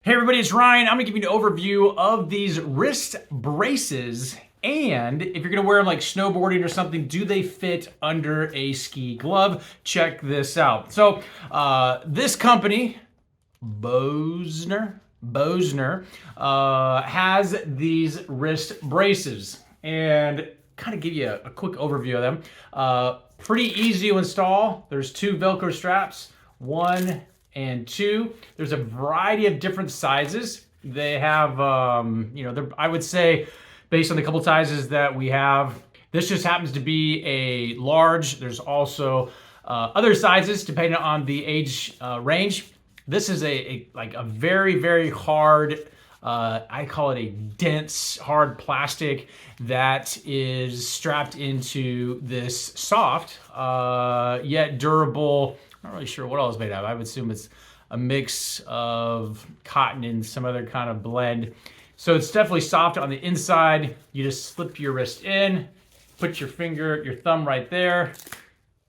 Hey everybody, it's Ryan. I'm gonna give you an overview of these wrist braces, and if you're gonna wear them like snowboarding or something, do they fit under a ski glove? Check this out. So this company, Bosner, has these wrist braces, and kind of give you a quick overview of them. Pretty easy to install. There's two Velcro straps, one and two. There's a variety of different sizes. They have, I would say, based on the couple sizes that we have, this just happens to be a large. There's also other sizes depending on the age range. This is a very, very hard, I call it a dense, hard plastic that is strapped into this soft, yet durable. I'm not really sure what all it's made of. I would assume it's a mix of cotton and some other kind of blend. So it's definitely soft on the inside. You just slip your wrist in, put your thumb right there.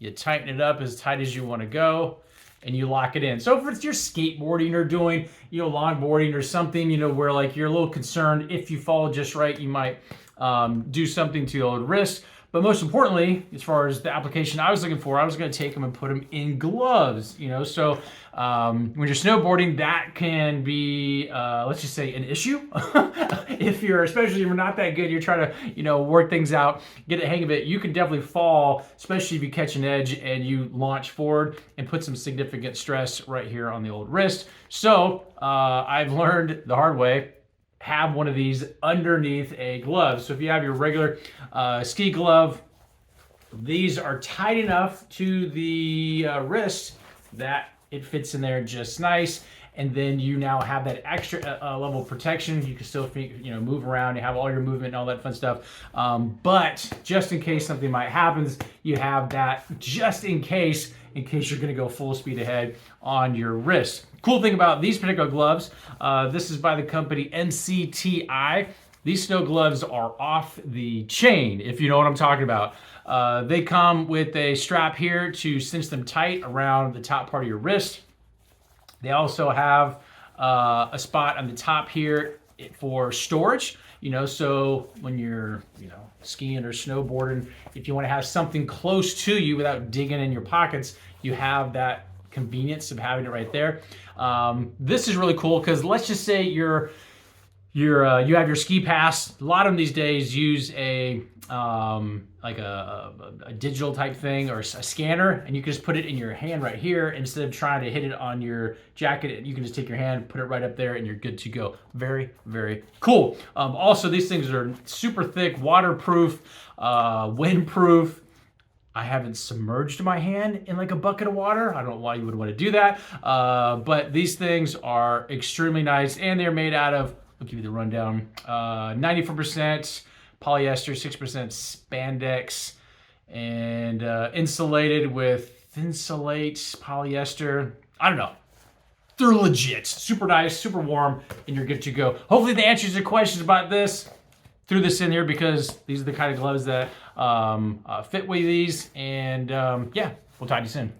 You tighten it up as tight as you want to go, and you lock it in. So if it's your skateboarding or doing, longboarding or something, where like you're a little concerned if you fall just right, you might do something to your wrist. But most importantly, as far as the application I was looking for, I was going to take them and put them in gloves. So when you're snowboarding, that can be, let's just say, an issue. Especially if you're not that good, you're trying to, work things out, get the hang of it. You can definitely fall, especially if you catch an edge and you launch forward and put some significant stress right here on the old wrist. So I've learned the hard way. Have one of these underneath a glove. So if you have your regular ski glove, these are tight enough to the wrist that it fits in there just nice. And then you now have that extra level of protection. You can still, move around. You have all your movement and all that fun stuff. But just in case something might happen, you have that just in case you're going to go full speed ahead on your wrist. Cool thing about these particular gloves, this is by the company NCTI. These snow gloves are off the chain, if you know what I'm talking about. They come with a strap here to cinch them tight around the top part of your wrist. They also have a spot on the top here for storage. So when you're, skiing or snowboarding, if you want to have something close to you without digging in your pockets, you have that convenience of having it right there. This is really cool because let's just say you have your ski pass. A lot of them these days use a digital type thing or a scanner, and you can just put it in your hand right here instead of trying to hit it on your jacket. You can just take your hand, put it right up there, and you're good to go. Very, very cool. Also, these things are super thick, waterproof, windproof. I haven't submerged my hand in like a bucket of water. I don't know why you would want to do that, but these things are extremely nice, and they're made out of, I'll give you the rundown, 94% polyester, 6% spandex, and insulated with Thinsulate polyester. I don't know. They're legit. Super nice, super warm, and you're good to go. Hopefully that answers your questions about this. Threw this in here because these are the kind of gloves that fit with these, and yeah, we'll talk to you soon.